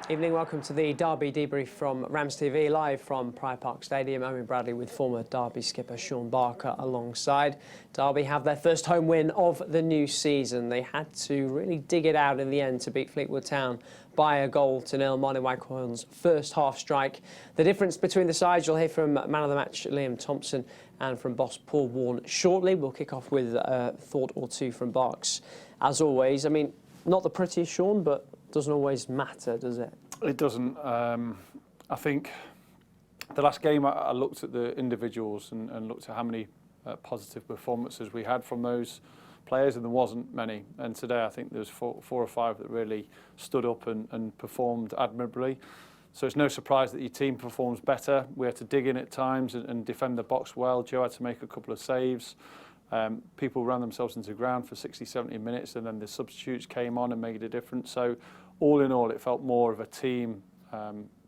Evening, welcome to the Derby debrief from RamsTV, live from Pride Park Stadium. Owen Bradley with former Derby skipper Shaun alongside. Derby have their first home win of the new season. They had to really dig it out in the end to beat Fleetwood Town by a goal to nil. Martin Waghorn's first half strike. The difference between the sides, you'll hear from man of the match Liam Thompson and from boss Paul Warne shortly. We'll kick off with a thought or two from Barks. As always, I mean, not the prettiest Shaun, but doesn't always matter, does it? It doesn't. I think the last game I looked at the individuals and looked at how many positive performances we had from those players, and there wasn't many. And today I think there's four or five that really stood up and performed admirably. So it's no surprise that your team performs better. We had to dig in at times and defend the box well. Joe had to make a couple of saves. People ran themselves into the ground for 60, 70 minutes, and then the substitutes came on and made a difference. So all in all, it felt more of a team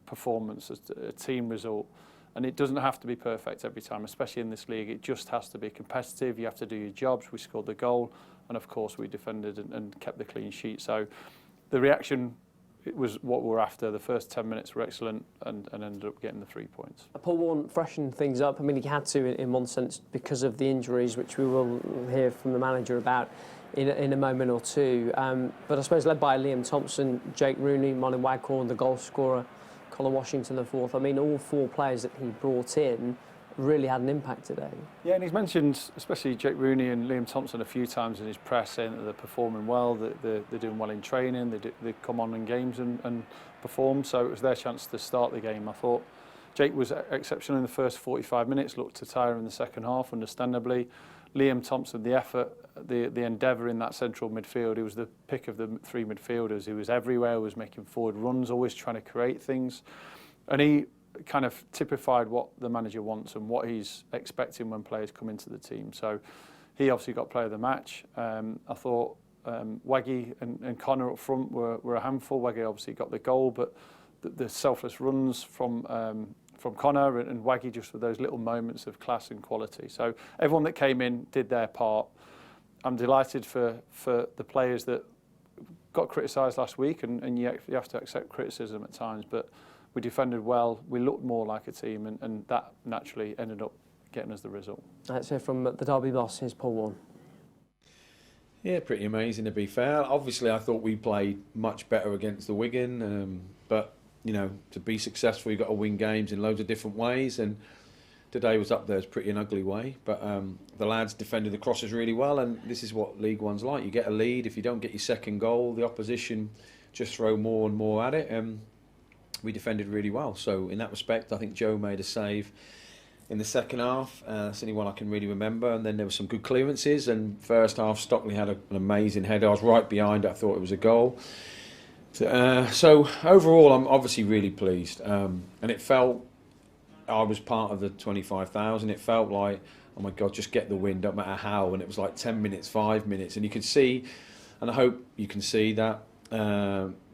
performance, a team result. And it doesn't have to be perfect every time, especially in this league. It just has to be competitive. You have to do your jobs. We scored the goal. And, of course, we defended and kept the clean sheet. So the reaction, it was what we were after. The first 10 minutes were excellent and ended up getting the 3 points. Paul Warne freshened things up. I mean, he had to in one sense because of the injuries, which we will hear from the manager about in a moment or two. But I suppose led by Liam Thompson, Jake Rooney, Martin Waghorn, the goal scorer, Colin Washington the fourth. I mean, all four players that he brought in really had an impact today. Yeah, and he's mentioned especially Jake Rooney and Liam Thompson a few times in his press, saying that they're performing well, that they're doing well in training, they come on in games and perform. So it was their chance to start the game. I thought Jake was exceptional in the first 45 minutes, looked to tire in the second half, understandably. Liam Thompson, the effort, the endeavour in that central midfield, he was the pick of the three midfielders. He was everywhere, was making forward runs, always trying to create things. And he kind of typified what the manager wants and what he's expecting when players come into the team. So he obviously got player of the match. I thought Waggy and Connor up front were a handful. Waggy obviously got the goal, but the selfless runs from Connor and Waggy just with those little moments of class and quality. So everyone that came in did their part. I'm delighted for the players that got criticised last week, and you have to accept criticism at times, but we defended well, we looked more like a team, and that naturally ended up getting us the result. Let's hear from the Derby boss. Here's Paul Warne. Yeah, pretty amazing to be fair. Obviously, I thought we played much better against the Wigan, but you know, to be successful, you've got to win games in loads of different ways, and today was up there as pretty an ugly way. But the lads defended the crosses really well, and this is what League One's like. You get a lead, if you don't get your second goal, the opposition just throw more and more at it. We defended really well. So in that respect, I think Joe made a save in the second half. That's the only one I can really remember. And then there were some good clearances. And first half, Stockley had an amazing header. I was right behind it. I thought it was a goal. So overall, I'm obviously really pleased. And it felt, I was part of the 25,000. It felt like, oh my God, just get the win, don't matter how. And it was like 10 minutes, 5 minutes. And you could see, and I hope you can see that,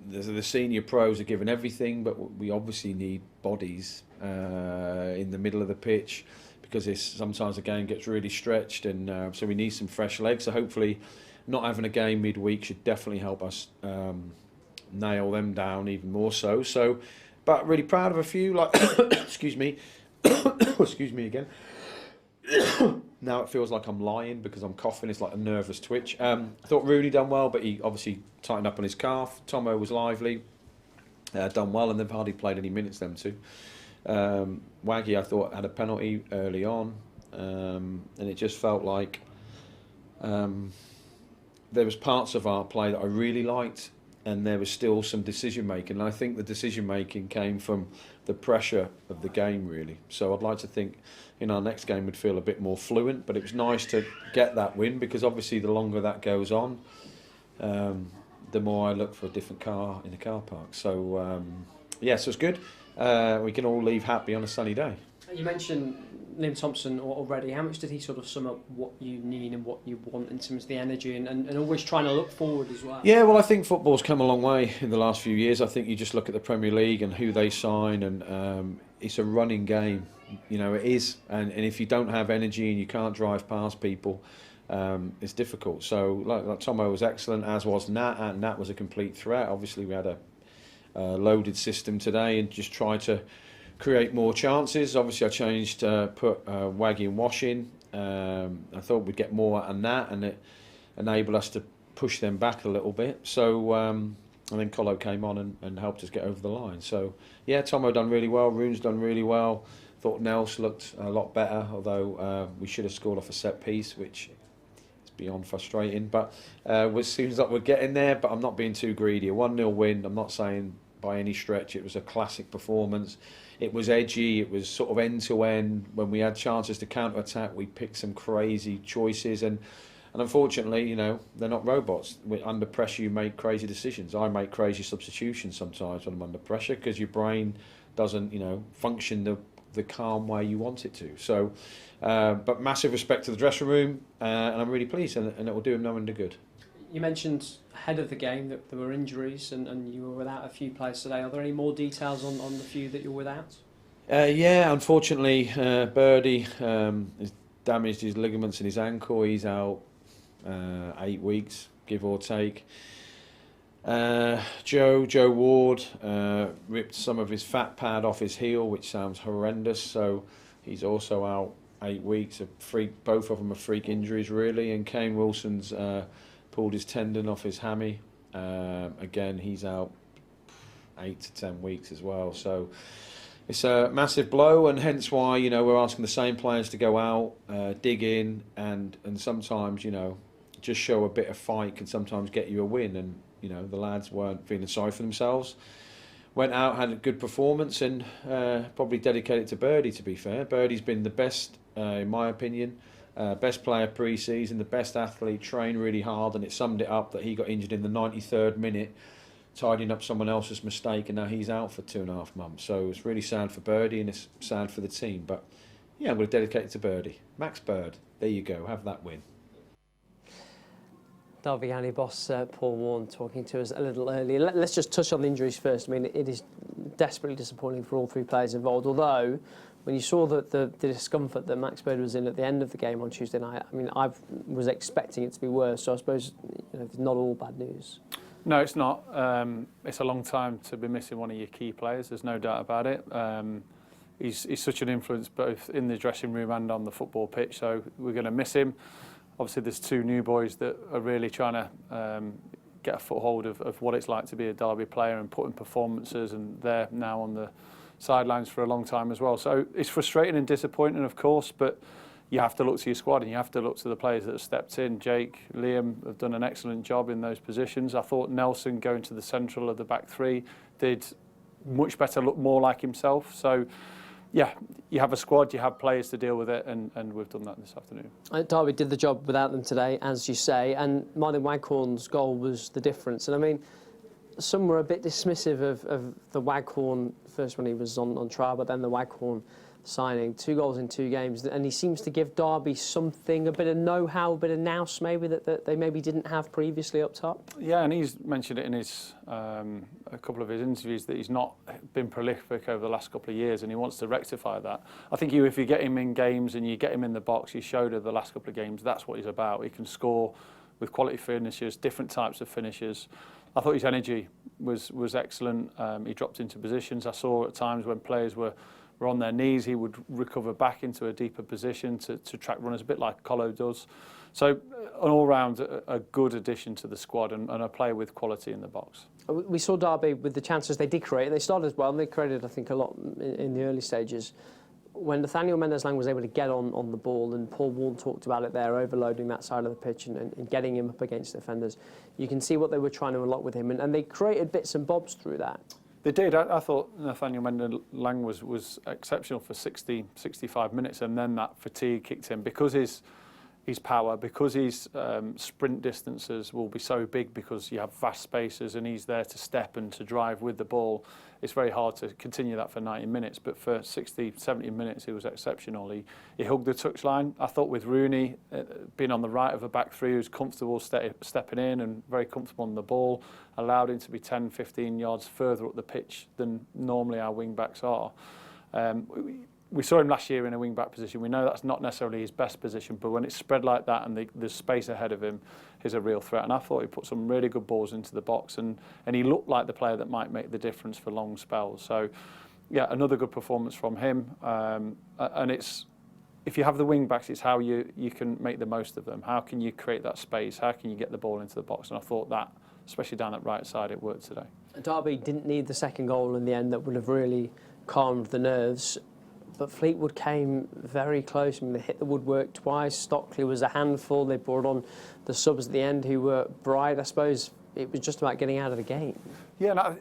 the senior pros are given everything, but we obviously need bodies in the middle of the pitch, because sometimes the game gets really stretched, and so we need some fresh legs. So hopefully not having a game midweek should definitely help us nail them down even more so. But really proud of a few, like excuse me excuse me again. Now it feels like I'm lying because I'm coughing. It's like a nervous twitch. I thought Rooney done well, but he obviously tightened up on his calf. Tomo was lively, done well, and they've hardly played any minutes, them two. Waggy, I thought, had a penalty early on, and it just felt like there was parts of our play that I really liked, and there was still some decision making. And I think the decision making came from the pressure of the game, really. So I'd like to think in our next game we'd feel a bit more fluent, but it was nice to get that win, because obviously the longer that goes on, the more I look for a different car in the car park. So yeah, so it's good. We can all leave happy on a sunny day. You mentioned Liam Thompson already. How much did he sort of sum up what you need and what you want in terms of the energy and always trying to look forward as well? Yeah, well, I think football's come a long way in the last few years. I think you just look at the Premier League and who they sign, and it's a running game. You know, it is. And if you don't have energy and you can't drive past people, it's difficult. So, like Tomo was excellent, as was Nat, and Nat was a complete threat. Obviously, we had loaded system today and just try to create more chances. Obviously, I changed, put Waggy and Wash in. I thought we'd get more out of that, and it enabled us to push them back a little bit. So, and then Colo came on and helped us get over the line. So, yeah, Tomo done really well. Roon's done really well. Thought Nels looked a lot better, although we should have scored off a set piece, which is beyond frustrating. But it seems like we're getting there, but I'm not being too greedy. A 1-0 win, I'm not saying by any stretch it was a classic performance. It was edgy, it was sort of end-to-end. When we had chances to counter-attack, we picked some crazy choices. And unfortunately, you know, they're not robots. Under pressure, you make crazy decisions. I make crazy substitutions sometimes when I'm under pressure because your brain doesn't, you know, function the calm way you want it to. So, but massive respect to the dressing room, and I'm really pleased, and it will do them no end of good. You mentioned ahead of the game that there were injuries and you were without a few players today. Are there any more details on the few that you're without? Yeah, unfortunately, Birdie has damaged his ligaments in his ankle. He's out 8 weeks, give or take. Joe Ward ripped some of his fat pad off his heel, which sounds horrendous. So he's also out 8 weeks. Both of them are freak injuries, really. And Kane Wilson's pulled his tendon off his hammy. Again, he's out 8 to 10 weeks as well. So it's a massive blow, and hence why, you know, we're asking the same players to go out, dig in, and sometimes, you know, just show a bit of fight can sometimes get you a win. And you know, the lads weren't feeling sorry for themselves. Went out, had a good performance, and probably dedicated to Birdie, to be fair. Birdie's been the best, in my opinion, best player pre-season, the best athlete, trained really hard, and it summed it up that he got injured in the 93rd minute, tidying up someone else's mistake, and now he's out for 2.5 months. So it's really sad for Birdie, and it's sad for the team. But yeah, I'm going to dedicate it to Birdie. Max Bird, there you go, have that win. Derby County boss Paul Warne talking to us a little earlier. Let's just touch on the injuries first. I mean, it is desperately disappointing for all three players involved, although when you saw the discomfort that Max Bird was in at the end of the game on Tuesday night, I mean, I was expecting it to be worse, so I suppose, you know, it's not all bad news. No, it's not. It's a long time to be missing one of your key players, there's no doubt about it. He's such an influence both in the dressing room and on the football pitch, so we're going to miss him. Obviously, there's two new boys that are really trying to get a foothold of what it's like to be a Derby player and put in performances, and they're now on the sidelines for a long time as well. So it's frustrating and disappointing, of course, but you have to look to your squad and you have to look to the players that have stepped in. Jake, Liam have done an excellent job in those positions. I thought Nelson going to the central of the back three did much better, look more like himself. So yeah, you have a squad, you have players to deal with it, and we've done that this afternoon. Derby did the job without them today, as you say, and Martin Waghorn's goal was the difference. And I mean, some were a bit dismissive of the Waghorn, first when he was on trial, but then the Waghorn signing. 2 goals in 2 games, and he seems to give Derby something, a bit of know-how, a bit of nous maybe that they maybe didn't have previously up top. Yeah, and he's mentioned it in his a couple of his interviews that he's not been prolific over the last couple of years, and he wants to rectify that. I think if you get him in games and you get him in the box, he showed over the last couple of games that's what he's about. He can score with quality finishers, different types of finishers. I thought his energy was excellent. He dropped into positions. I saw at times when players were on their knees, he would recover back into a deeper position to track runners, a bit like Colo does. So an all-round a good addition to the squad and a player with quality in the box. We saw Derby with the chances they did create. They started as well, and they created, I think, a lot in the early stages. When Nathaniel Mendes-Lang was able to get on the ball, and Paul Warne talked about it there, overloading that side of the pitch and getting him up against defenders, you can see what they were trying to unlock with him, and they created bits and bobs through that. They did. I thought Nathaniel Mendes-Lang was exceptional for 60, 65 minutes, and then that fatigue kicked in because his power, because his sprint distances will be so big because you have vast spaces and he's there to step and to drive with the ball. It's very hard to continue that for 90 minutes, but for 60, 70 minutes he was exceptional. He hugged the touchline. I thought with Rooney being on the right of a back three who's comfortable stepping in and very comfortable on the ball, allowed him to be 10, 15 yards further up the pitch than normally our wing backs are. we saw him last year in a wing-back position. We know that's not necessarily his best position, but when it's spread like that and there's space ahead of him, he's a real threat. And I thought he put some really good balls into the box, and he looked like the player that might make the difference for long spells. So, yeah, another good performance from him. And it's, if you have the wing-backs, it's how you can make the most of them. How can you create that space? How can you get the ball into the box? And I thought that, especially down that right side, it worked today. Derby didn't need the second goal in the end. That would have really calmed the nerves. But Fleetwood came very close. I mean, they hit the woodwork twice. Stockley was a handful. They brought on the subs at the end who were bright. I suppose it was just about getting out of the game. Yeah, no,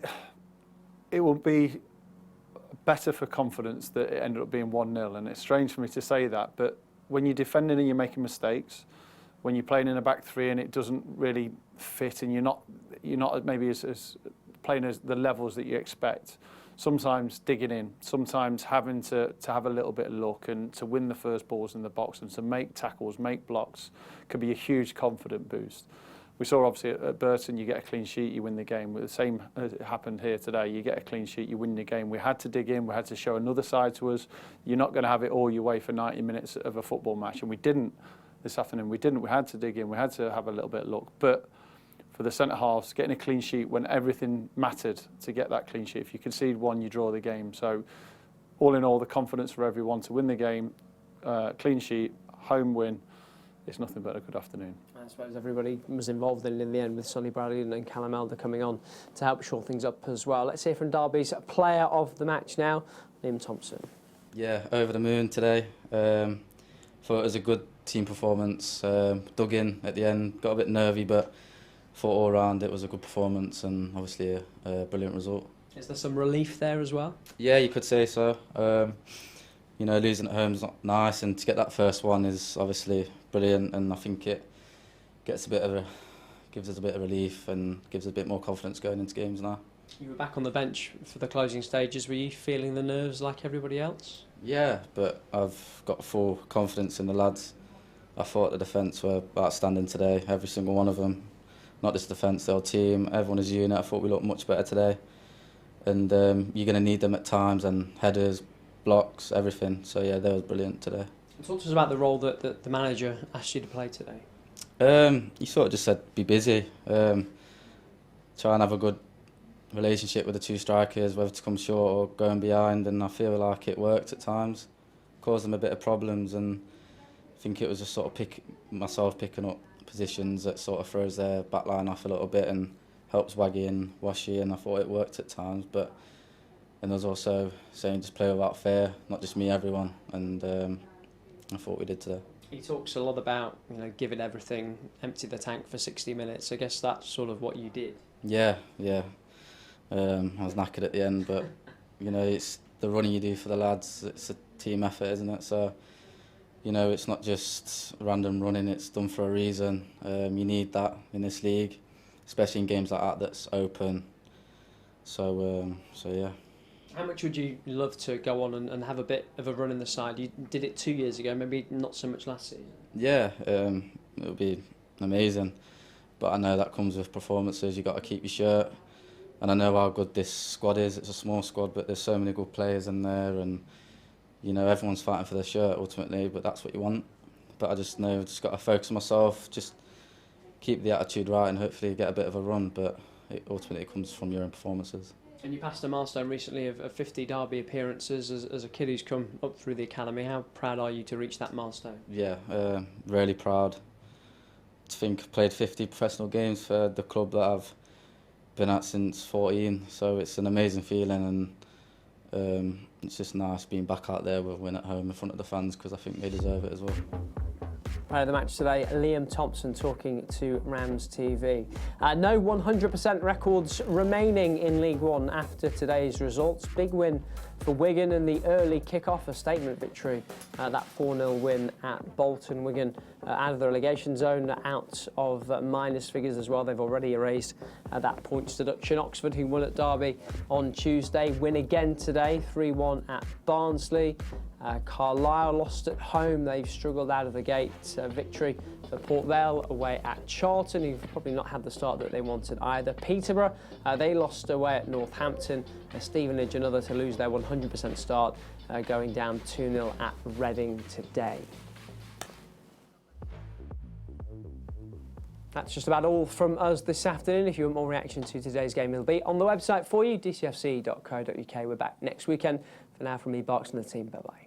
it will be better for confidence that it ended up being 1-0. And it's strange for me to say that, but when you're defending and you're making mistakes, when you're playing in a back three and it doesn't really fit, and you're not maybe as playing as the levels that you expect, sometimes digging in, sometimes having to have a little bit of luck and to win the first balls in the box and to make tackles, make blocks, could be a huge confident boost. We saw obviously at Burton, you get a clean sheet, you win the game. The same happened here today. You get a clean sheet, you win the game. We had to dig in, we had to show another side to us. You're not going to have it all your way for 90 minutes of a football match, and we didn't this afternoon. We didn't. We had to dig in, we had to have a little bit of luck. But for the centre-halves, getting a clean sheet when everything mattered to get that clean sheet. If you concede one, you draw the game. So all in all, the confidence for everyone to win the game, clean sheet, home win, it's nothing but a good afternoon. I suppose everybody was involved in the end, with Sonny Bradley and Callum Elder coming on to help shore things up as well. Let's hear from Derby's player of the match now, Liam Thompson. Yeah, over the moon today. Thought it was a good team performance. Dug in at the end, got a bit nervy, but thought all round it was a good performance and obviously a brilliant result. Is there some relief there as well? Yeah, you could say so. You know, losing at home is not nice, and to get that first one is obviously brilliant, and I think it gives us a bit of relief and gives us a bit more confidence going into games now. You were back on the bench for the closing stages. Were you feeling the nerves like everybody else? Yeah, but I've got full confidence in the lads. I thought the defence were outstanding today, every single one of them. Not just defence, the whole team, everyone as a unit. I thought we looked much better today. And you're going to need them at times, and headers, blocks, everything. So yeah, they were brilliant today. Talk to us about the role that the manager asked you to play today. He sort of just said, be busy. Try and have a good relationship with the two strikers, whether to come short or going behind. And I feel like it worked at times. Caused them a bit of problems, and I think it was just sort of picking up positions that sort of throws their back line off a little bit and helps Waggy and Washy, and I thought it worked at times. But and there was also saying just play without fear, not just me, everyone, and I thought we did today. He talks a lot about, you know, giving everything, empty the tank for 60 minutes. I guess that's sort of what you did. Yeah. I was knackered at the end, but you know, it's the running you do for the lads. It's a team effort, isn't it? So you know, it's not just random running, it's done for a reason. You need that in this league, especially in games like that that's open. So yeah. How much would you love to go on and have a bit of a run in the side? You did it 2 years ago, maybe not so much last season. Yeah, it would be amazing. But I know that comes with performances, you've got to keep your shirt. And I know how good this squad is. It's a small squad, but there's so many good players in there, and you know, everyone's fighting for their shirt ultimately, but that's what you want. But I just know I've just got to focus on myself, just keep the attitude right and hopefully get a bit of a run, but ultimately it comes from your own performances. And you passed a milestone recently of 50 Derby appearances as a kid who's come up through the academy. How proud are you to reach that milestone? Yeah, really proud. To think I've played 50 professional games for the club that I've been at since 14, so it's an amazing feeling, and it's just nice being back out there with a win at home in front of the fans, because I think they deserve it as well. Player of the match today, Liam Thompson, talking to RamsTV. No 100% records remaining in League One after today's results. Big win for Wigan in the early kick-off, a statement victory. That 4-0 win at Bolton. Wigan out of the relegation zone, out of minus figures as well. They've already erased that points deduction. Oxford, who won at Derby on Tuesday, win again today, 3-1 at Barnsley. Carlisle lost at home. They've struggled out of the gate. Victory for Port Vale away at Charlton, who've probably not had the start that they wanted either. Peterborough, they lost away at Northampton. Stevenage, another to lose their 100% start, going down 2-0 at Reading today. That's just about all from us this afternoon. If you want more reaction to today's game, it'll be on the website for you, dcfc.co.uk. We're back next weekend. For now, from me, Barks, and the team, bye-bye.